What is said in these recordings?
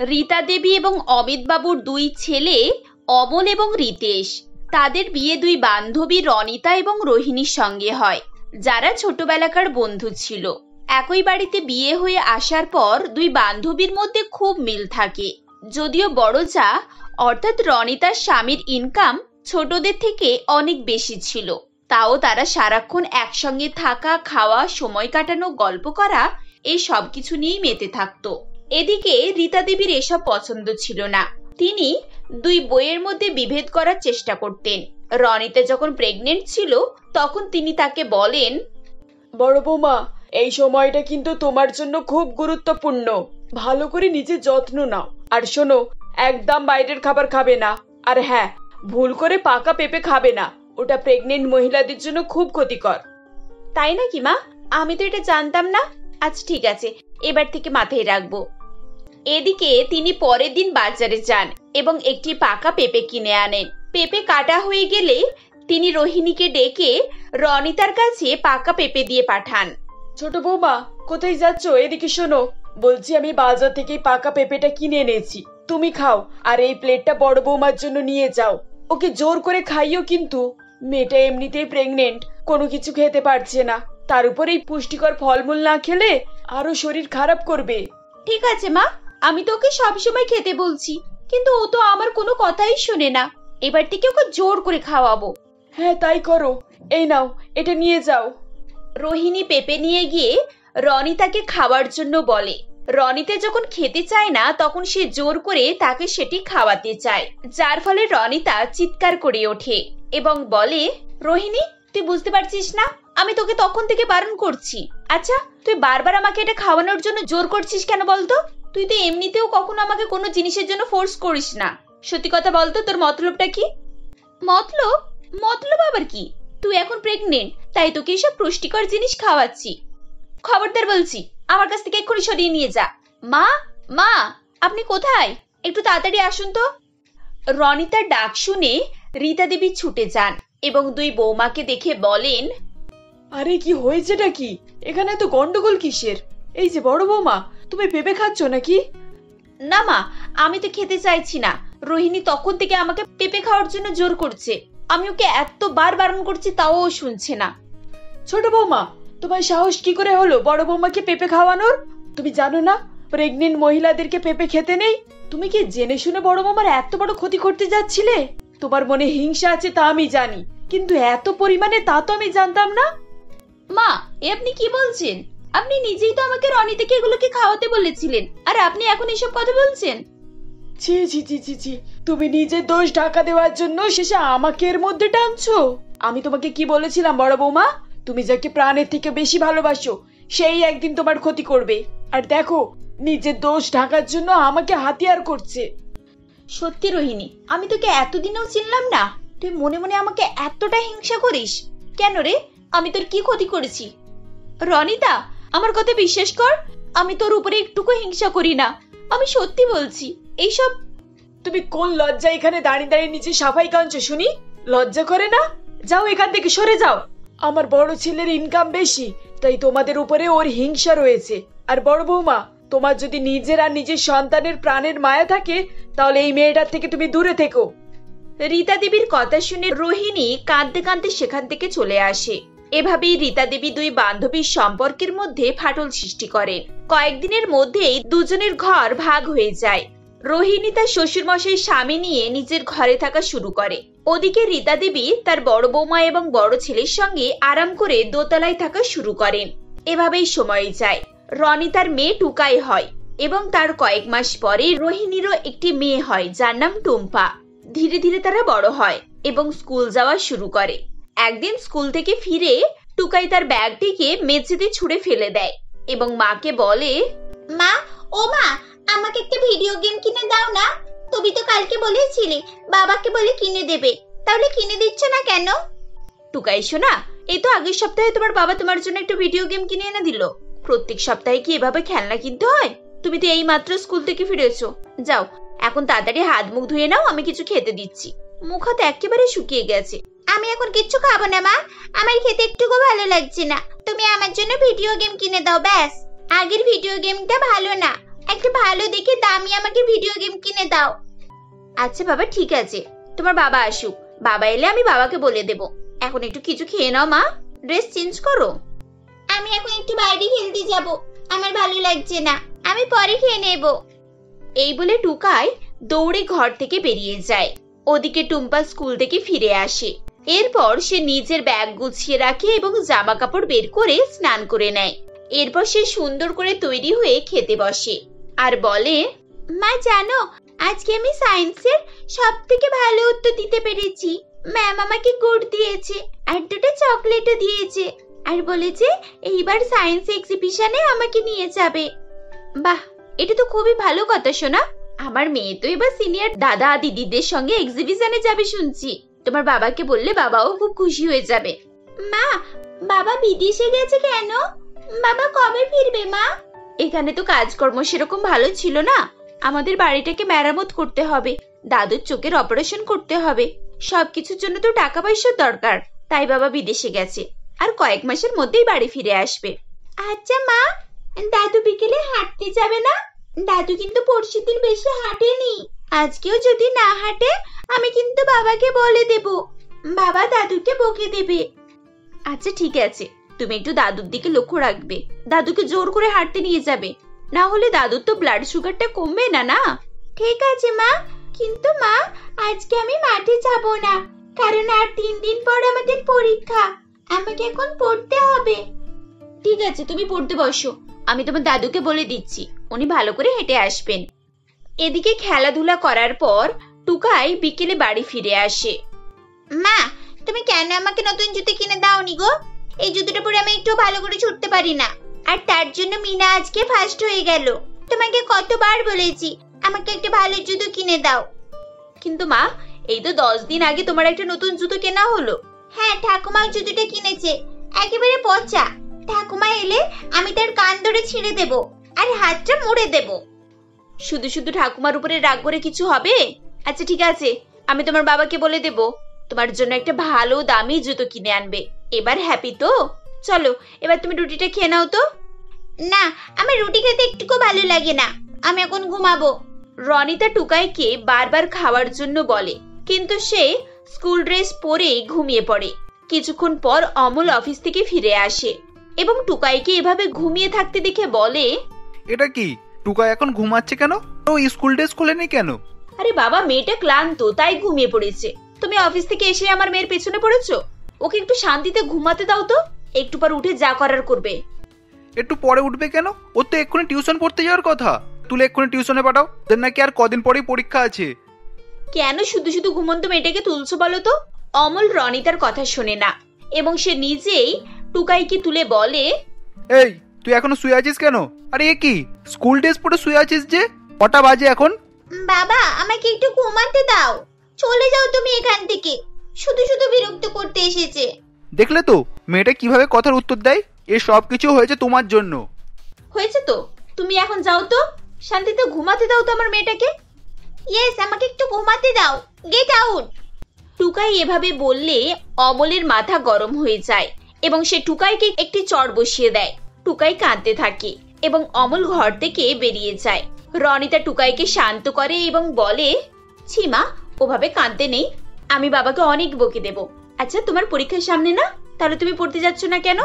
রীতা দেবী এবং অমিত বাবুর দুই ছেলে অমল এবং রিতেশ, তাদের বিয়ে দুই বান্ধবী রনিতা এবং রোহিণীর সঙ্গে হয়, যারা ছোটবেলাকার বন্ধু ছিল। একই বাড়িতে বিয়ে হয়ে আসার পর দুই বান্ধবীর মধ্যে খুব মিল থাকে। যদিও বড় যা অর্থাৎ রনিতার স্বামীর ইনকাম ছোটদের থেকে অনেক বেশি ছিল, তাও তারা সারাক্ষণ একসঙ্গে থাকা, খাওয়া, সময় কাটানো, গল্প করা, এই সব কিছু নিয়েই মেতে থাকতো। এদিকে রীতা দেবীর এসব পছন্দ ছিল না। তিনি দুই বইয়ের মধ্যে বিভেদ করার চেষ্টা করতেন। রনিতা যখন প্রেগনেন্ট ছিল তখন তিনি তাকে বলেন, বড় বৌমা, এই সময়টা কিন্তু তোমার জন্য খুব গুরুত্বপূর্ণ। ভালো করে নিজের যত্ন নাও। আর শোনো, একদম বাইরের খাবার খাবে না। আর হ্যাঁ, ভুল করে পাকা পেঁপে খাবে না, ওটা প্রেগনেন্ট মহিলাদের জন্য খুব ক্ষতিকর। তাই নাকি মা? আমি তো এটা জানতাম না। আচ্ছা ঠিক আছে, এবার থেকে মাথায় রাখবো। এদিকে তিনি পরের দিন বাজারে যান এবং একটি পাকা পেঁপে কিনে আনেন। পেঁপে কাটা হয়ে গেলে তিনি রোহিণীকে ডেকে রনিতার কাছে পাকা পেঁপে দিয়ে পাঠান। ছোট বৌমা, কোথায় যাচ্ছ? এদিকে শোনো, বলছি আমি বাজার থেকে পাকা পেঁপেটা কিনে এনেছি, তুমি খাও। আর এই প্লেটটা বড় বৌমার জন্য নিয়ে যাও। ওকে জোর করে খাইও কিন্তু। মেয়েটা এমনিতেই প্রেগনেন্ট, কোনো কিছু খেতে পারছে না, তার উপর এই পুষ্টিকর ফলমূল না খেলে আরো শরীর খারাপ করবে। ঠিক আছে মা, আমি তোকে সবসময় খেতে বলছি, কিন্তু ও তো আমার কোনো কথাই শোনে না। এবার থেকে ওকে জোর করে খাওয়াবো। হ্যাঁ তাই করো। এই নাও, এটা নিয়ে যাও। রোহিণী পেঁপে নিয়ে গিয়ে রনিতাকে খাওয়ার জন্য বলে। রনিতা যখন খেতে চায় না তখন সে জোর করে তাকে সেটি খাওয়াতে চায়, যার ফলে রনিতা চিৎকার করে ওঠে এবং বলে, রোহিণী, তুই বুঝতে পারছিস না আমি তোকে তখন থেকে বারণ করছি? আচ্ছা, তুই বারবার আমাকে এটা খাওয়ানোর জন্য জোর করছিস কেন বলতো? তুই তো এমনিতেও কখনো আমাকে কোনো জিনিসের জন্য ফোর্স করিস না। সত্যি কথা বলতো, তোর মতলবটা কি? মতলব? মতলব আবার কি? তুই এখন প্রেগনেন্ট, তাই তোকে এসব পুষ্টিকর জিনিস খাওয়াচ্ছি। খবরদার বলছি, আমার কাছ থেকে এক্ষুনি সরিয়ে নিয়ে যা। মা, মা, আপনি কোথায়? একটু তাড়াতাড়ি আসুন তো। রনিতার ডাক শুনে রীতা দেবী ছুটে যান এবং দুই বৌমাকে দেখে বলেন, আরে কি হয়েছেটা কি? এখানে তো গন্ডগোল কিসের? এই যে বড় বৌমা, তুমি পেঁপে খাচ্ছ নাকি? না মা, আমি তো খেতে চাইছি না। রোহিণী তখন থেকে আমাকে পেঁপে খাওয়ার জন্য জোর করছে। আমি ওকে এতবার বারণ করছি, তাও ও শুনছে না। ছোট বৌমা, তোমার সাহস কি করে হলো বড় বৌমাকে পেঁপে খাওয়ানোর? তুমি জানো না প্রেগনেন্ট মহিলাদেরকে পেঁপে খেতে নেই? তুমি কি জেনে শুনে বড় বৌমার এত বড় ক্ষতি করতে যাচ্ছিলে? তোমার মনে হিংসা আছে তা আমি জানি, কিন্তু এত পরিমাণে তা তো আমি জানতাম না। মা, এ আপনি কি বলছেন? আপনি নিজেই তো আমাকে রনিতাকে এগুলোকে খাওয়াতে বলেছিলেন, আর আপনি এখন এসব কথা বলছেন? ছি ছি ছি ছি ছি, তুমি নিজের দোষ ঢাকা দেওয়ার জন্য শেষে আমাকে এর মধ্যে টানছো। আমি তোমাকে কি বলেছিলাম বড় বৌমা? তুমি যাকে প্রাণের থেকে বেশি ভালোবাসো সেই একদিন তোমার ক্ষতি করবে। আর দেখো, নিজের দোষ ঢাকার জন্য আমাকে হাতিয়ার করছে। সত্যি রোহিণী, আমি তোকে এতদিনেও চিনলাম না। তুই মনে মনে আমাকে এতটা হিংসা করিস কেন রে? আমি তোর কি ক্ষতি করেছি? রনিতা, আমার কথা বিশ্বাস কর, আমি তোর উপরে একটুকু হিংসা করি না। আমি সত্যি বলছি। এইসব তুমি কোন লজ্জা এখানে দাঁড়িয়ে দাঁড়িয়ে নিচে সাফাই কাঁদছো শুনি? লজ্জা করে না? যাও এখান থেকে সরে যাও। আমার বড় ছেলের ইনকাম বেশি, তাই তোমাদের উপরে ওর হিংসা রয়েছে। আর বড় বৌমা, তোমার যদি নিজের আর নিজের সন্তানের প্রাণের মায়া থাকে তাহলে এই মেয়েটার থেকে তুমি দূরে থেকো। রীতা দেবীর কথা শুনে রোহিণী কাঁদতে কাঁদতে সেখান থেকে চলে আসে। এভাবেই রীতা দেবী দুই বান্ধবীর সম্পর্কের মধ্যে ফাটল সৃষ্টি করেন। কয়েকদিনের মধ্যেই দুজনের ঘর ভাগ হয়ে যায়। রোহিণী তার শ্বশুর মশাই স্বামী নিয়ে নিজের ঘরে থাকা শুরু করে। ওদিকে রীতা দেবী তার বড় বৌমা এবং বড় ছেলের সঙ্গে আরাম করে দোতলায় থাকা শুরু করেন। এভাবেই সময় যায়। রনিতার মেয়ে টুকাই হয় এবং তার কয়েক মাস পরে রোহিণীরও একটি মেয়ে হয় যার নাম টুম্পা। ধীরে ধীরে তারা বড় হয় এবং স্কুল যাওয়া শুরু করে। একদিন স্কুল থেকে ফিরে টুকাই তার ব্যাগটিকে মেঝেতে ছুঁড়ে ফেলে দেয় এবং মাকে বলে, মা, ও মা, আমাকে একটা ভিডিও গেম কিনে দাও না। তুমি তো কালকে বলেছিলে বাবাকে বলে কিনে দেবে, তাহলে কিনে দিচ্ছ না কেন? টুকাই শোনা, এই তো আগের সপ্তাহে তোমার বাবা তোমার জন্য একটা ভিডিও গেম কিনে এনে দিল। প্রত্যেক সপ্তাহে কি এভাবে খেলনা কিনতে হয়? তুমি তো এই মাত্র স্কুল থেকে ফিরেছো। যাও, এখন তাড়াতাড়ি হাত মুখ ধুয়ে নাও, আমি কিছু খেতে দিচ্ছি। মুখ হাত একেবারে শুকিয়ে গেছে। আমি এখন কিচ্ছু খাবো না মা, আমার খেতে একটুকু ভালো লাগছে না। তুমি আমার জন্য ভিডিও গেম কিনে দাও ব্যাস। আগের ভিডিও গেমটা ভালো না, একটা ভালো দেখে দামি আমাকে ভিডিও গেম কিনে দাও। আচ্ছা বাবা, ঠিক আছে, তোমার বাবা আসুক, বাবা এলে আমি বাবাকে বলে দেব। এখন একটু কিছু খেয়ে নাও মা, ড্রেস চেঞ্জ করো। আমি এখন একটু বাইরে খেলতে যাব, আমার ভালো লাগছে না, আমি পরে খেয়ে নেব। এই বলে টুকাই দৌড়ে ঘর থেকে বেরিয়ে যায়। ওদিকে টুম্পা স্কুল থেকে ফিরে আসে। এরপর সে নিজের ব্যাগ গুছিয়ে রাখে এবং জামা কাপড় বের করে স্নান করে নেয়। এরপর সে সুন্দর করে তৈরি হয়ে খেতে বসে আর বলে, মা জানো, আজকে আমি সায়েন্সের সবথেকে ভালো উত্তর দিতে পেরেছি। ম্যাম আমাকে গুড দিয়েছে আর দুটো চকলেটও দিয়েছে, আর বলেছে এইবার সায়েন্স এক্সিবিশনে আমাকে নিয়ে যাবে। বাহ, এটা তো খুবই ভালো কথা শোনা। আমার মেয়ে তো এবার সিনিয়র দাদা দিদিদের সঙ্গে এক্সিবিশনে যাবে শুনছি। তোমার বাবাকে বললে বাবাও খুব খুশি হয়ে যাবে। মা, বাবা বিদেশে গেছে কেন? বাবা কবে ফিরবে মা? এখানে তো কাজকর্ম সেরকম ভালো ছিল না, আমাদের বাড়িটাকে মেরামত করতে হবে, দাদুর চোখের অপারেশন করতে হবে, সবকিছুর জন্য তো টাকা পয়সার দরকার, তাই বাবা বিদেশে গেছে, আর কয়েক মাসের মধ্যেই বাড়ি ফিরে আসবে। আচ্ছা মা, দাদু বিকেলে হাঁটতে যাবে না? দাদু কিন্তু পরশুদিন বেশি হাঁটেনি, আজকেও যদি না হাঁটে আমি কিন্তু বাবাকে বলে দেব, বাবা দাদুকে বকে দেবে। আচ্ছা ঠিক আছে, তুমি একটু দাদুর দিকে লক্ষ্য রাখবে, দাদুকে জোর করে হাঁটতে নিয়ে যাবে, না হলে দাদুর তো ব্লাড সুগারটা কমবে না। না ঠিক আছে মা, কিন্তু মা আজকে আমি মাঠে যাব না, কারণ আর 3 দিন পর আমাদের পরীক্ষা, আমাকে এখন পড়তে হবে। ঠিক আছে, তুমি পড়তে বসো, আমি তোমার দাদুকে বলে দিচ্ছি, উনি ভালো করে হেঁটে আসবেন। এদিকে খেলাধুলা করার পর টুকাই বিকেলে বাড়ি ফিরে আসে। মা, তুমি কেন আমাকে নতুন জুতো কিনে দাওনি গো? এই জুতোটা পরে আমি একটু ভালো করে ছুটতে পারি না, আর তার জন্য মিনা আজকে ফার্স্ট হয়ে গেল। তোমাকে কতবার বলেছি আমাকে একটা ভালো জুতো কিনে দাও। কিন্তু মা, এই তো 10 দিন আগে তোমার একটা নতুন জুতো কেনা হলো। হ্যাঁ, ঠাকুমা জুতোটা কিনেছে, একেবারে পচা। ঠাকুমা এলে আমি তার কান ধরে ছিঁড়ে দেব আর হাতটা মুড়ে দেব। শুধু শুধু ঠাকুমার উপরে রাগ করে কিছু হবে? আচ্ছা ঠিক আছে, আমি তোমার বাবাকে বলে দেব, তোমার জন্য একটা ভালো দামি জুতো কিনে আনবে। এবার হ্যাপি তো? চলো এবার তুমি রুটিটা খেয়ে নাও তো। না, আমার রুটি খেতে একটুকু ভালো লাগে না, আমি এখন ঘুমাবো। রনিতা টুকাইকে বারবার খাওয়ার জন্য বলে, কিন্তু সে স্কুল ড্রেস পরে ঘুমিয়ে পড়ে। কিছুক্ষণ পর অমল অফিস থেকে ফিরে আসে এবং টুকাইকে এভাবে ঘুমিয়ে থাকতে দেখে বলে, এটা কি, টুকাই এখন ঘুমাচ্ছে কেন? ও স্কুল ড্রেস খোলেনি কেন? আরে বাবা, মেয়েটা ক্লান্ত তাই ঘুমিয়ে পড়েছে। তুমি অফিস থেকে এসে আমার মেয়ের পেছনে পড়েছো? ওকে একটু শান্তিতে ঘুমাতে দাও তো, একটু পর উঠে যা করার করবে। একটু পরে উঠবে কেন? ওর তো এক্ষুনি টিউশন পড়তে যাওয়ার কথা, তুলে এক্ষুনি টিউশনে পাঠাও, দেন নাকি আর কদিন পরেই পরীক্ষা আছে। কেন শুধু শুধু ঘুমন্ত মেয়েটাকে তুলছো বলো তো? অমল রনিতার কথা শোনে না এবং সে নিজেই টুকাইকে তুলে বলে, এই তুই এখনো শুয়ে আছিস কেন? আরে এ কি, স্কুল ড্রেস পরে শুয়ে আছিস যে? কটা বাজে এখন? বাবা আমাকে একটু ঘুমাতে দাও, চলে যাও তুমি এখান থেকে, শুধু শুধু বিরক্ত করতে এসেছে। দেখলে তো মেয়েটা কিভাবে কথার উত্তর দেয়? এ সব কিছু হয়েছে তোমার জন্য। হয়েছে তো, তুমি এখন যাও তো, শান্তিতে ঘুমাতে দাও তো আমার মেয়েটাকে। ইয়েস, আমাকে একটু ঘুমাতে দাও, গেট আউট। টুকাই এভাবে বললে অমলের মাথা গরম হয়ে যায় এবং সে টুকাইকে একটি চড় বসিয়ে দেয়। টুকাই কাঁদতে থাকে এবং অমল ঘর থেকে বেরিয়ে যায়। রনিতা টুকাইকে শান্ত করে এবং বলে, ছিমা, ওভাবে কাঁদতে নেই, আমি বাবাকে অনেক বকে দেব। আচ্ছা তোমার পরীক্ষার সামনে না, তাহলে তুমি পড়তে যাচ্ছ না কেন?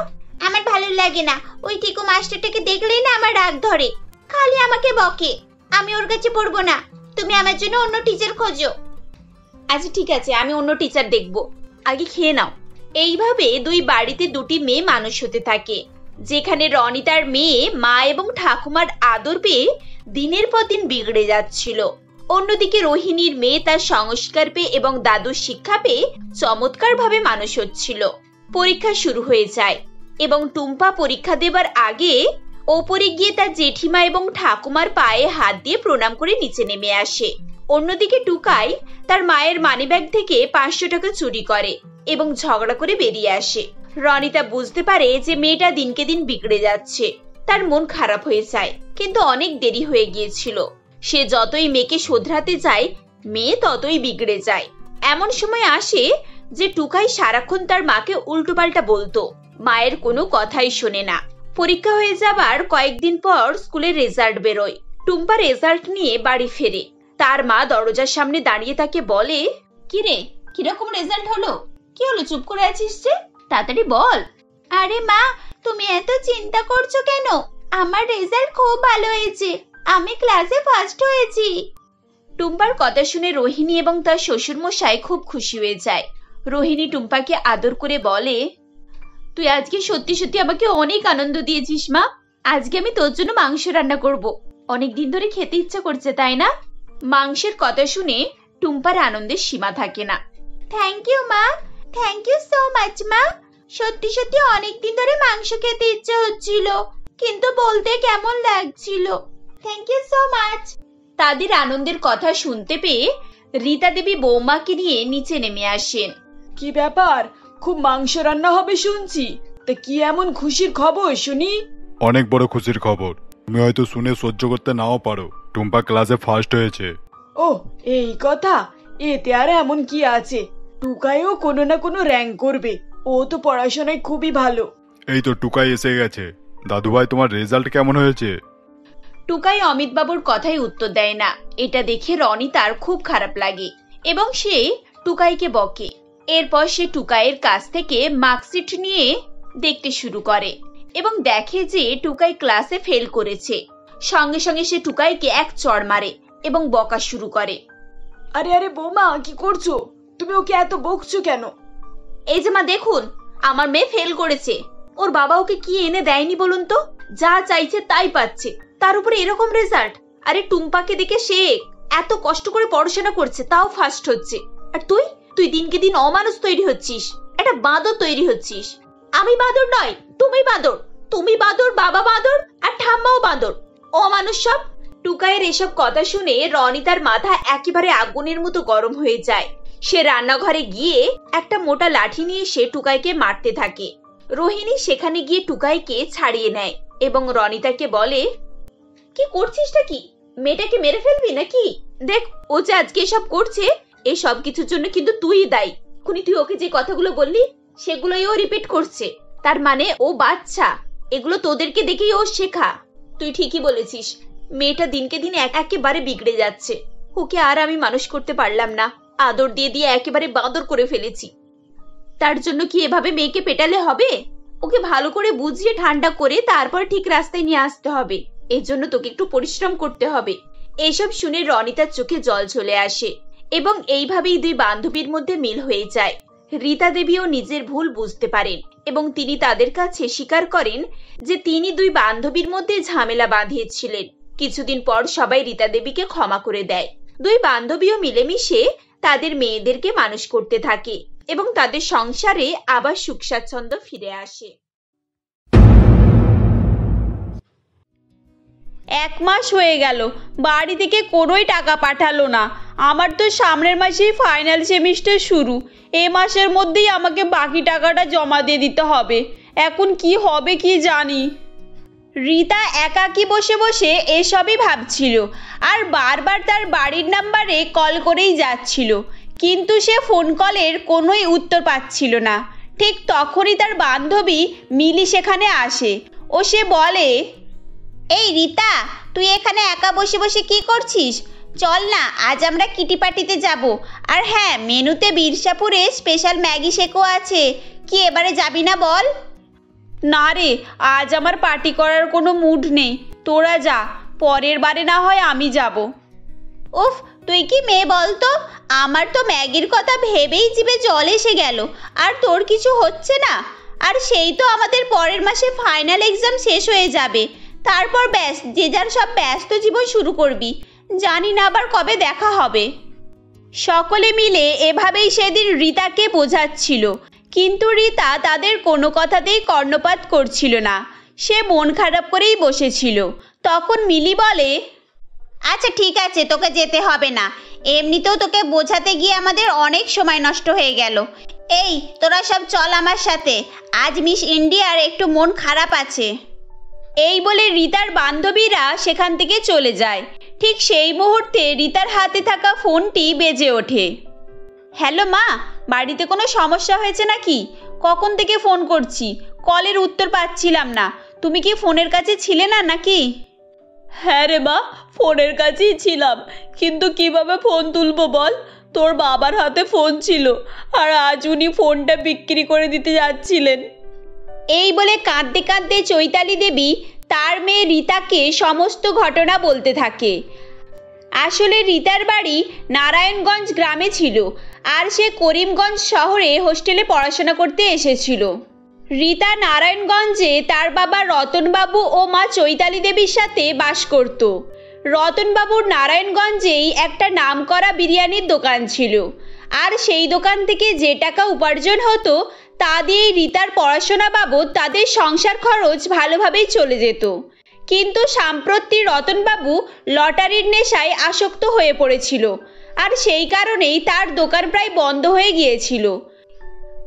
আমার ভালো লাগে না, ওই টিকু মাস্টারটাকে দেখলেই না আমার রাগ ধরে, খালি আমাকে বকে, আমি ওর কাছে পড়বো না, তুমি আমার জন্য অন্য টিচার খোঁজো। আচ্ছা ঠিক আছে, আমি অন্য টিচার দেখবো, আগে খেয়ে নাও। এইভাবে দুই বাড়িতে দুটি মেয়ে মানুষ হতে থাকে, যেখানে রনিতার মেয়ে মা এবং ঠাকুমার আদর পেয়ে দিনের পর দিন বিগড়ে যাচ্ছিল। অন্যদিকে রোহিণীর মেয়ে তার সংস্কার পেয়ে এবং দাদুর শিক্ষা পেয়ে চমৎকার ভাবে মানুষ হচ্ছিল। পরীক্ষা শুরু হয়ে যায় এবং টুম্পা পরীক্ষা দেবার আগে ওপরে গিয়ে তার জেঠিমা এবং ঠাকুমার পায়ে হাত দিয়ে প্রণাম করে নিচে নেমে আসে। অন্যদিকে টুকাই তার মায়ের মানিব্যাগ থেকে 500 টাকা চুরি করে এবং ঝগড়া করে বেরিয়ে আসে। রনিতা বুঝতে পারে যে মেয়েটা দিনকে দিন বিগড়ে যাচ্ছে, তার মন খারাপ হয়ে যায়, কিন্তু অনেক দেরি হয়ে গিয়েছিল। সে যতই মেয়েকে শোধরাতে যায়, মেয়ে ততই বিগড়ে যায়। এমন সময় আসে যে টুকাই সারাক্ষণ তার মাকে উল্টোপাল্টা বলতো, মায়ের কোনো কথাই শোনে না। পরীক্ষা হয়ে যাবার কয়েকদিন পর স্কুলের রেজাল্ট বেরোয়। টুম্পা রেজাল্ট নিয়ে বাড়ি ফেরে। তার মা দরজার সামনে দাঁড়িয়ে তাকে বলে, কিরে, কিরকম রেজাল্ট হলো? কি হলো, চুপ করে আছিস যে? তাড়াতাড়ি বল। আরে মা, তুমি এত চিন্তা করছো কেন? আমার রেজাল্ট খুব ভালো হয়েছে, আমি ক্লাসে ফার্স্ট হয়েছি। টুম্পার কথা শুনে রোহিণী এবং তার শ্বশুর মশাই খুব খুশি হয়ে যায়। রোহিণী টুম্পাকে আদর করে বলে, তুই আজকে সত্যি সত্যি আমাকে অনেক আনন্দ দিয়েছিস মা। আজকে আমি তোর জন্য মাংস রান্না করব, অনেকদিন ধরে খেতে ইচ্ছা করছে, তাই না? মাংসের কথা শুনে টুম্পার আনন্দের সীমা থাকে না। থ্যাংক ইউ মা, থ্যাংক ইউ সো মাচ মা। সত্যি সত্যি অনেকদিন ধরে মাংস খেতে ইচ্ছে হচ্ছিল, কিন্তু বলতে কেমন লাগছিল। Thank you so much. তাদের আনন্দের কথা শুনতে পেয়ে রীতা দেবী বৌমাকে নিয়ে নিচে নেমে আসেন। কি ব্যাপার, খুব মাংস রান্না হবে শুনছি, তা কি এমন খুশির খবর শুনি? অনেক বড় খুশির খবর, তুমি হয়তো শুনে সহ্য করতে নাও পারো। টুম্পা ক্লাসে ফার্স্ট হয়েছে। ও, এই কথা? এতে আর এমন কি আছে, টুকাইও কোনো না কোনো র্যাঙ্ক করবে, ও তো পড়াশোনায় খুবই ভালো। এই তো টুকাই এসে গেছে। দাদুভাই, তোমার রেজাল্ট কেমন হয়েছে? টুকাই অমিত বাবুর কথাই উত্তর দেয় না। এটা দেখে রনি তার খুব খারাপ লাগে এবং সে টুকাইকে বকে। এরপর সে টুকাইয়ের কাছ থেকে মার্কশিট নিয়ে দেখতে শুরু করে এবং দেখে যে টুকাই ক্লাসে ফেল করেছে। সঙ্গে সঙ্গে সে টুকাইকে এক চড় মারে এবং বকা শুরু করে। আরে আরে বৌমা, কি করছো? তুমি ওকে এত বকছো কেন? এই যে মা, দেখুন আমার মেয়ে ফেল করেছে, ওর বাবা ওকে কি এনে দেয়নি বলুন তো? যা চাইছে তাই পাচ্ছে, তার উপরে এরকম রেজাল্ট। আরে টুম্পাকে দেখে শেখ, এত কষ্ট করে পড়াশোনা করছে তাও ফার্স্ট হচ্ছে। আর তুই তুই দিনকে দিন অমানুষ তৈরি হচ্ছিস, একটা বাঁদর তৈরি হচ্ছিস। আমি বাঁদর নয়, তুমি বাঁদর। তুমি বাঁদর, বাবা বাঁদর, আর ঠাম্মাও বাঁদর। অমানুষ সব। টুকাইয়ের এসব কথা শুনে রনি তার মাথা একেবারে আগুনের মতো গরম হয়ে যায়। সে রান্নাঘরে গিয়ে একটা মোটা লাঠি নিয়ে সে টুকাইকে মারতে থাকে। রোহিণী সেখানে গিয়ে টুকাইকে ছাড়িয়ে নেয় এবং রনি তাকে বলে, কি করছিসটা কি? মেয়েটাকে মেরে ফেলবি নাকি? দেখ, ও যে আজকে এসব করছে, এই সব কিছুর জন্য কিন্তু তুই দায়ী। এখনই তুই ওকে যে কথাগুলো বললি সেগুলোই ও রিপিট করছে। তার মানে ও বাচ্চা, এগুলো তোদেরকে দেখেই ও শেখা। তুই ঠিকই বলেছিস, মেয়েটা দিনকে দিন একেবারে বিগড়ে যাচ্ছে। ওকে আর আমি মানুষ করতে পারলাম না, আদর দিয়ে দিয়ে একেবারে বাঁদর করে ফেলেছি। তার জন্য কি এভাবে মেয়েকে পেটালে হবে? ওকে ভালো করে বুঝিয়ে ঠান্ডা করে তারপর ঠিক রাস্তায় নিয়ে আসতে হবে। এর জন্য তোকে একটু পরিশ্রম করতে হবে। এসব শুনে রনিতার চোখে জল চলে আসে এবং এইভাবেই দুই বান্ধবীর মধ্যে মিল হয়ে যায়। রীতা দেবীও নিজের ভুল বুঝতে পারেন এবং তিনি তাদের কাছে স্বীকার করেন যে তিনি দুই বান্ধবীর মধ্যে ঝামেলা বাঁধিয়েছিলেন। কিছুদিন পর সবাই রীতা দেবীকে ক্ষমা করে দেয়। দুই বান্ধবীও মিলেমিশে তাদের মেয়েদেরকে মানুষ করতে থাকে এবং তাদের সংসারে আবার সুখ স্বাচ্ছন্দ্য ফিরে আসে। 1 মাস হয়ে গেল, বাড়ি থেকে কোনোই টাকা পাঠালো না। আমার তো সামনের মাসেই ফাইনাল সেমিস্টার শুরু, এ মাসের মধ্যেই আমাকে বাকি টাকাটা জমা দিয়ে দিতে হবে। এখন কি হবে কি জানি। রীতা একাকী বসে বসে এসবই ভাবছিল আর বারবার তার বাড়ির নাম্বারে কল করেই যাচ্ছিল, কিন্তু সে ফোন কলের কোনোই উত্তর পাচ্ছিল না। ঠিক তখনই তার বান্ধবী মিলি সেখানে আসে ও সে বলে, এই রীতা, তুই এখানে একা বসে বসে কি করছিস? চল না, আজ আমরা কিটি পার্টিতে যাব। আর হ্যাঁ, মেনুতে বীরসাপুরে স্পেশাল ম্যাগি শেকও আছে। কি এবারে যাবি না বল? না রে, আজ আমার পার্টি করার কোনো মুড নেই, তোরা যা, পরের বারে না হয় আমি যাব। উফ, তুই কি মেয়ে বলতো? আমার তো ম্যাগির কথা ভেবেই জিভে জল এসে গেল। আর তোর কিছু হচ্ছে না? আর সেই তো আমাদের পরের মাসে ফাইনাল এক্সাম শেষ হয়ে যাবে, তারপর ব্যাস যে যার সব ব্যস্ত জীবন শুরু করবি। জানি না আবার কবে দেখা হবে। সকলে মিলে এভাবেই সেদিন রীতাকে বোঝাচ্ছিল, কিন্তু রীতা তাদের কোনো কথাতেই কর্ণপাত করছিল না। সে মন খারাপ করেই বসেছিল। তখন মিলি বলে, আচ্ছা ঠিক আছে, তোকে যেতে হবে না। এমনিতেও তোকে বোঝাতে গিয়ে আমাদের অনেক সময় নষ্ট হয়ে গেল। এই, তোরা সব চল আমার সাথে, আজ মিস ইন্ডিয়ার একটু মন খারাপ আছে। এই বলে রীতার বান্ধবীরা সেখান থেকে চলে যায়। ঠিক সেই মুহূর্তে রীতার হাতে থাকা ফোনটি বেজে ওঠে। হ্যালো মা, বাড়িতে কোনো সমস্যা হয়েছে নাকি? কখন থেকে ফোন করছি, কলের উত্তর পাচ্ছিলাম না। তুমি কি ফোনের কাছে ছিলে না নাকি? হ্যাঁ রে মা, ফোনের কাছেই ছিলাম, কিন্তু কিভাবে ফোন তুলবো বল? তোর বাবার হাতে ফোন ছিল, আর আজ উনি ফোনটা বিক্রি করে দিতে যাচ্ছিলেন। এই বলে কাঁদতে কাঁদতে চৈতালি দেবী তার মেয়ে রীতাকে সমস্ত ঘটনা বলতে থাকে। আসলে রীতার বাড়ি নারায়ণগঞ্জ গ্রামে ছিল, আর সে করিমগঞ্জ শহরে হোস্টেলে পড়াশোনা করতে এসেছিল। রীতা নারায়ণগঞ্জে তার বাবা রতনবাবু ও মা চৈতালি দেবীর সাথে বাস করত। রতনবাবুর নারায়ণগঞ্জেই একটা নামকরা বিরিয়ানির দোকান ছিল, আর সেই দোকান থেকে যে টাকা উপার্জন হতো তা দিয়েই রীতার পড়াশোনা বাবদ তাদের সংসার খরচ ভালোভাবেই চলে যেত। কিন্তু সাম্প্রতি রতনবাবু লটারির নেশায় আসক্ত হয়ে পড়েছিল, আর সেই কারণেই তার দোকান প্রায় বন্ধ হয়ে গিয়েছিল।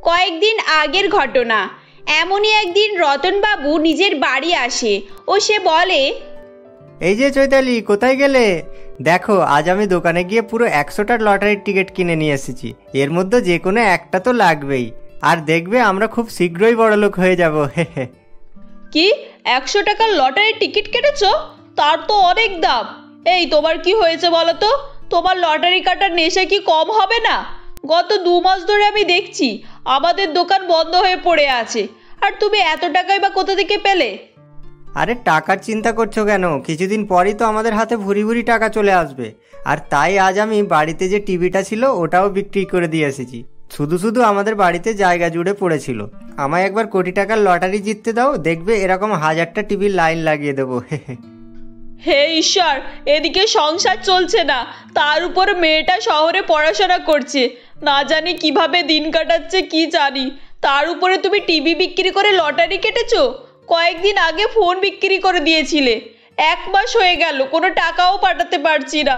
কয়েকদিন আগের ঘটনা, এমনই একদিন রতনবাবু নিজের বাড়ি আসে ও সে বলে, এই যে চৈতালি, কোথায় গেলে? দেখো, আজ আমি দোকানে গিয়ে পুরো 100টার লটারির টিকিট কিনে নিয়ে এসেছি। এর মধ্যে যে কোনো একটা তো লাগবেই, আর দেখবে আমরা খুব শীঘ্রই বড়লোক হয়ে যাব। কি 100 টাকার লটারির টিকিট কেটেছো? তার তো অনেক দাম। এই তোমার কি হয়েছে বলো তো? তোমার লটারি কাটার নেশা কি কম হবে না? গত 2 মাস ধরে আমি দেখছি আমাদের দোকান বন্ধ হয়ে পড়ে আছে, আর তুমি এত টাকাই বা কোথা থেকে পেলে? আরে টাকার চিন্তা করছো কেন? কিছুদিন পরই তো আমাদের হাতে ভুরি ভুরি টাকা চলে আসবে। আর তাই আজ আমি বাড়িতে যে টিভিটা ছিল ওটাও বিক্রি করে দিয়ে এসেছি। শুধু শুধু আমাদের বাড়িতে জায়গা জুড়ে পড়েছিল। আমায় একবার কোটি টাকার লটারি জিততে দাও, দেখবে এরকম 1000টা টিভির লাইন লাগিয়ে দেবো। হে ঈশ্বর, এদিকে সংসার চলছে না, তার উপর মেয়েটা শহরে পড়াশোনা করছে, না জানি কিভাবে দিন কাটাচ্ছে কি জানি, তার উপরে তুমি টিভি বিক্রি করে লটারি কেটেছো। কয়েকদিন আগে ফোন বিক্রি করে দিয়েছিলে, 1 মাস হয়ে গেল কোনো টাকাও পাঠাতে পারছি না।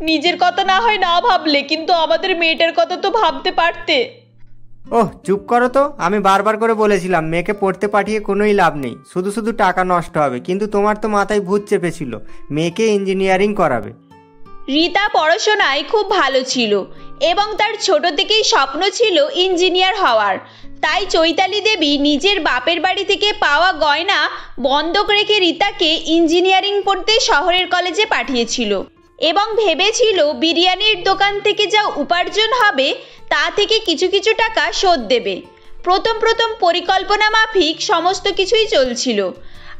নিজের কথা না হয় না ভাবলে, কিন্তু আমাদের মেয়েটার কথা তো ভাবতে পারতে। ওহ চুপ করো তো, আমি বারবার করে বলেছিলাম মেয়েকে পড়তে পাঠিয়ে কোনোই লাভ নেই, শুধু শুধু টাকা নষ্ট হবে। কিন্তু তোমার তো মাথায় ভূত চেপেছিল, মেয়েকে ইঞ্জিনিয়ারিং করাবে। রীতা পড়াশোনায় খুব ভালো ছিল এবং তার ছোট থেকেই স্বপ্ন ছিল ইঞ্জিনিয়ার হওয়ার। তাই চৈতালি দেবী নিজের বাপের বাড়ি থেকে পাওয়া গয়না বন্ধক রেখে রীতাকে ইঞ্জিনিয়ারিং পড়তে শহরের কলেজে পাঠিয়েছিল এবং ভেবেছিল বিরিয়ানির দোকান থেকে যা উপার্জন হবে তা থেকে কিছু কিছু টাকা শোধ দেবে। প্রথম পরিকল্পনা মাফিক সমস্ত কিছুই চলছিল,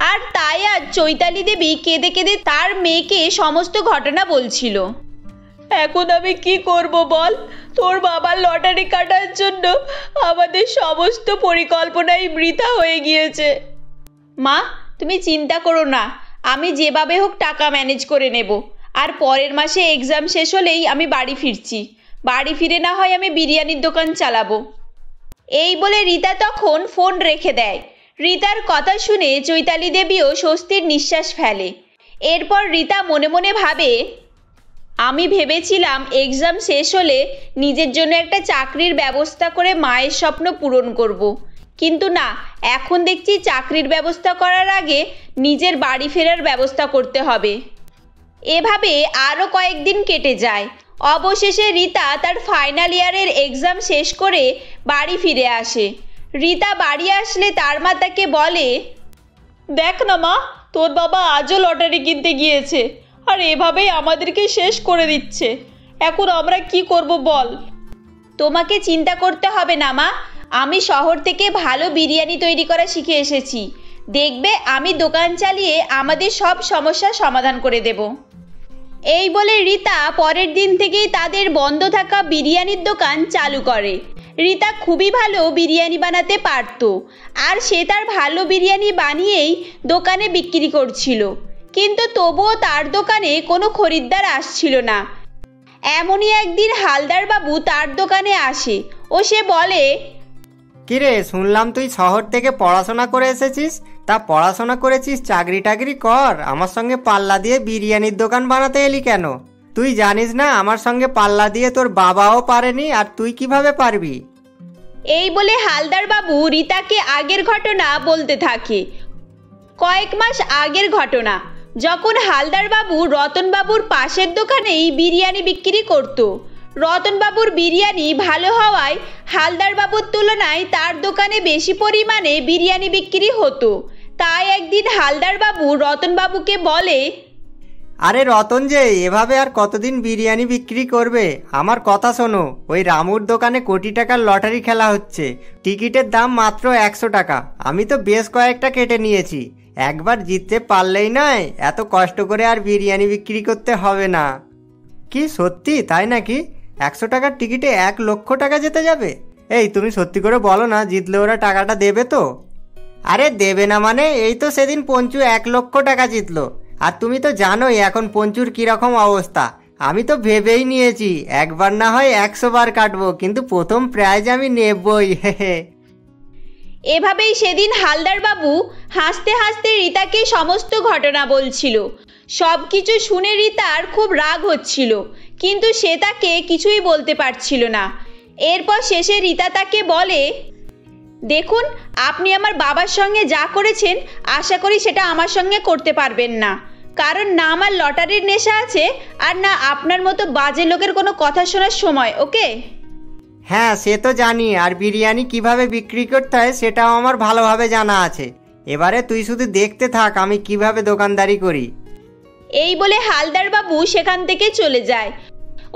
আর তাই আজ চৈতালি দেবী কেঁদে কেঁদে তার মেয়েকে সমস্ত ঘটনা বলছিল। এখন আমি কি করব বল? তোর বাবার লটারি কাটার জন্য আমাদের সমস্ত পরিকল্পনাই বৃথা হয়ে গিয়েছে। মা, তুমি চিন্তা করো না, আমি যেভাবে হোক টাকা ম্যানেজ করে নেব। আর পরের মাসে এক্সাম শেষ হলেই আমি বাড়ি ফিরছি। বাড়ি ফিরে না হয় আমি বিরিয়ানির দোকান চালাবো। এই বলে রীতা তখন ফোন রেখে দেয়। রীতার কথা শুনে চৈতালি দেবীও স্বস্তির নিঃশ্বাস ফেলে। এরপর রীতা মনে মনে ভাবে, আমি ভেবেছিলাম এক্সাম শেষ হলে নিজের জন্য একটা চাকরির ব্যবস্থা করে মায়ের স্বপ্ন পূরণ করব। কিন্তু না, এখন দেখছি চাকরির ব্যবস্থা করার আগে নিজের বাড়ি ফেরার ব্যবস্থা করতে হবে। এভাবে আরও কয়েকদিন কেটে যায়। অবশেষে রীতা তার ফাইনাল ইয়ারের এক্সাম শেষ করে বাড়ি ফিরে আসে। রীতা বাড়ি আসলে তার মা তাকে বলে, দেখ না মা, তোর বাবা আজও লটারি কিনতে গিয়েছে, আর এভাবেই আমাদেরকে শেষ করে দিচ্ছে। এখন আমরা কি করব বল? তোমাকে চিন্তা করতে হবে না মা, আমি শহর থেকে ভালো বিরিয়ানি তৈরি করা শিখে এসেছি। দেখবে আমি দোকান চালিয়ে আমাদের সব সমস্যার সমাধান করে দেব। এই বলে রীতা পরের দিন থেকেই তাদের বন্ধ থাকা বিরিয়ানির দোকান চালু করে। রীতা খুবই ভালো বিরিয়ানি বানাতে পারত, আর সে তার ভালো বিরিয়ানি বানিয়েই দোকানে বিক্রি করছিল। কিন্তু তবুও তার দোকানে কোনো খরিদ্দার আসছিল না। এমনই একদিন হালদার বাবু তার দোকানে আসে ও সে বলে, কিরে, শুনলাম তুই শহর থেকে পড়াশোনা করে এসেছিস। তা পড়াশোনা করেছিস, চাকরি টাকরি কর, আমার সঙ্গে পাল্লা দিয়ে বিরিয়ানির দোকান বানাতে এলি কেন? তুই জানিস না আমার সঙ্গে পাল্লা দিয়ে তোর বাবাও পারেনি, আর তুই কিভাবে পারবি? এই বলে হালদার বাবু রীতাকে আগের ঘটনা বলতে থাকে। কয়েক মাস আগের ঘটনা, যখন হালদার বাবু রতনবাবুর পাশের দোকানেই বিরিয়ানি বিক্রি করত। রতনবাবুর বিরিয়ানি ভালো হওয়ায় হালদার বাবুর তুলনায় তার দোকানে বেশি পরিমাণে বিরিয়ানি বিক্রি হতো। তাই একদিন হালদার বাবু রতনবাবুকে বলে, আরে রতন যে এভাবে আর কতদিন বিরিয়ানি বিক্রি করবে? আমার কথা শোনো, ওই রামুর দোকানে কোটি টাকার লটারি খেলা হচ্ছে, টিকিটের দাম মাত্র 100 টাকা। আমি তো বেশ কয়েকটা কেটে নিয়েছি, একবার জিততে পারলেই নয়, এত কষ্ট করে আর বিরিয়ানি বিক্রি করতে হবে না। কি সত্যি তাই নাকি? 100 টাকার টিকিটে 1 লক্ষ টাকা যেতে যাবে? এই তুমি সত্যি করে বলো না, জিতলে ওরা টাকাটা দেবে তো? আরে দেবে না মানে, এই তো সেদিন পঞ্চু 1 লক্ষ টাকা জিতলো। আর তুমি তো জানোই এখন পঞ্চুর কিরকম অবস্থা। আমি তো ভেবেই নিয়েছি একবার না হয় 100 বার কাটবো, কিন্তু প্রথম প্রাইজ আমি নেবই। এভাবেই সেদিন হালদার বাবু হাসতে হাসতে রীতাকে সমস্ত ঘটনা বলছিল। সব কিছু শুনে রীতার খুব রাগ হচ্ছিল, কিন্তু সে তাকে কিছুই বলতে পারছিল না। এরপর শেষে রীতা তাকে বলে, দেখুন, আপনি আমার বাবার সঙ্গে যা করেছেন আশা করি সেটা আমার সঙ্গে করতে পারবেন না, কারণ না আমার লটারির নেশা আছে আর না আপনার মতো বাজে লোকের কোনো কথা শোনার সময়। ওকে? হ্যাঁ সে তো জানি, আর বিরিয়ানি কিভাবে বিক্রি করতে হয় সেটাও আমার ভালোভাবে জানা আছে। এবারে তুই শুধু দেখতে থাক আমি কিভাবে দোকানদারি করি। এই বলে হালদার বাবু সেখান থেকে চলে যায়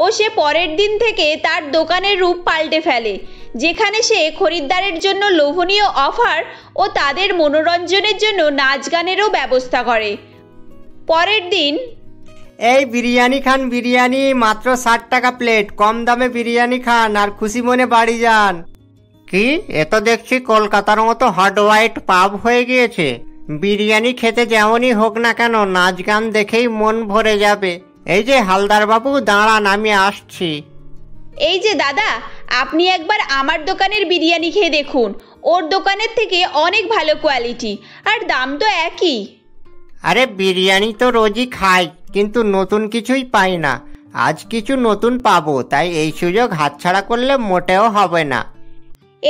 ও সে পরের দিন থেকে তার দোকানের রূপ পাল্টে ফেলে, যেখানে সে খরিদ্দারের জন্য লোভনীয় অফার ও তাদের মনোরঞ্জনের জন্য নাচ গানেরও ব্যবস্থা করে। পরের দিন, এই বিরিয়ানি খান, বিরিয়ানি মাত্র 60 টাকা প্লেট, কম দামে বিরিয়ানি খান আর খুশি মনে বাড়ি যান। কি, এ তো দেখছি কলকাতার মতো হট হোয়াইট পাব হয়ে গিয়েছে। বিরিয়ানি খেতে যেমনই হোক না কেন নাচ গান দেখেই মন ভরে যাবে। এই যে হালদার বাবু দাঁড়ান, আমি আসছি। এই যে দাদা, আপনি একবার আমার দোকানের বিরিয়ানি খেয়ে দেখুন, ওর দোকানের থেকে অনেক ভালো কোয়ালিটি আর দাম তো একই। আরে বিরিয়ানি তো রোজই খাই, কিন্তু নতুন কিছুই পাই না। আজ কিছু নতুন পাবো, তাই এই সুযোগ হাতছাড়া করলে মোটেও হবে না।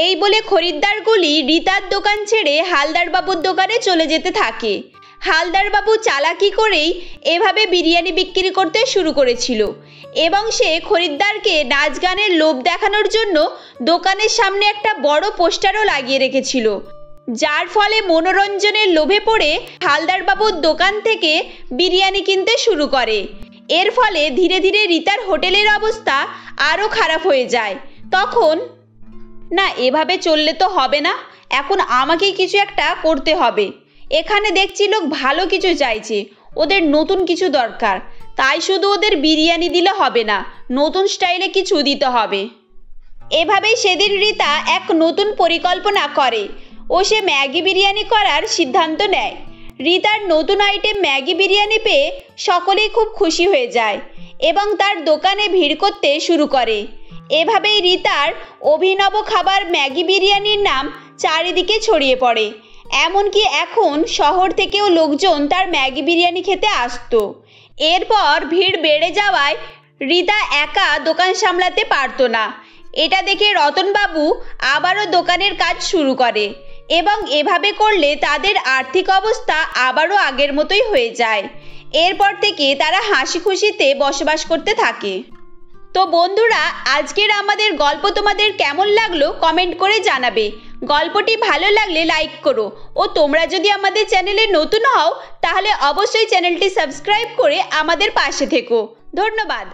এই বলে খরিদ্দারগুলি রীতার দোকান ছেড়ে হালদার বাবুর দোকানে চলে যেতে থাকে। হালদার বাবু চালাকি করেই এভাবে বিরিয়ানি বিক্রি করতে শুরু করেছিল এবং সে খরিদ্দারকে নাচ গানের লোভ দেখানোর জন্য দোকানের সামনে একটা বড় পোস্টারও লাগিয়ে রেখেছিল, যার ফলে মনোরঞ্জনের লোভে পড়ে হালদার বাবুর দোকান থেকে বিরিয়ানি কিনতে শুরু করে। এর ফলে ধীরে ধীরে রীতার হোটেলের অবস্থা আরও খারাপ হয়ে যায়। তখন, না এভাবে চললে তো হবে না, এখন আমাকেই কিছু একটা করতে হবে। এখানে দেখছি লোক ভালো কিছু চাইছে, ওদের নতুন কিছু দরকার, তাই শুধু ওদের বিরিয়ানি দিলে হবে না, নতুন স্টাইলে কিছু দিতে হবে। এভাবেই সেদিন রীতা এক নতুন পরিকল্পনা করে ও সে ম্যাগি বিরিয়ানি করার সিদ্ধান্ত নেয়। রীতার নতুন আইটেম ম্যাগি বিরিয়ানি পেয়ে সকলেই খুব খুশি হয়ে যায় এবং তার দোকানে ভিড় করতে শুরু করে। এভাবেই রীতার অভিনব খাবার ম্যাগি বিরিয়ানির নাম চারিদিকে ছড়িয়ে পড়ে, এমনকি এখন শহর থেকেও লোকজন তার ম্যাগি বিরিয়ানি খেতে আসতো। এরপর ভিড় বেড়ে যাওয়ায় রীতা একা দোকান সামলাতে পারতো না। এটা দেখে রতনবাবু আবারও দোকানের কাজ শুরু করে এবং এভাবে করলে তাদের আর্থিক অবস্থা আবারও আগের মতোই হয়ে যায়। এরপর থেকে তারা হাসি খুশিতে বসবাস করতে থাকে। তো বন্ধুরা, আজকের আমাদের গল্প তোমাদের কেমন লাগলো কমেন্ট করে জানাবে। গল্পটি ভালো লাগলে লাইক করো ও তোমরা যদি আমাদের চ্যানেলে নতুন হও তাহলে অবশ্যই চ্যানেলটি সাবস্ক্রাইব করে আমাদের পাশে থেকো। ধন্যবাদ।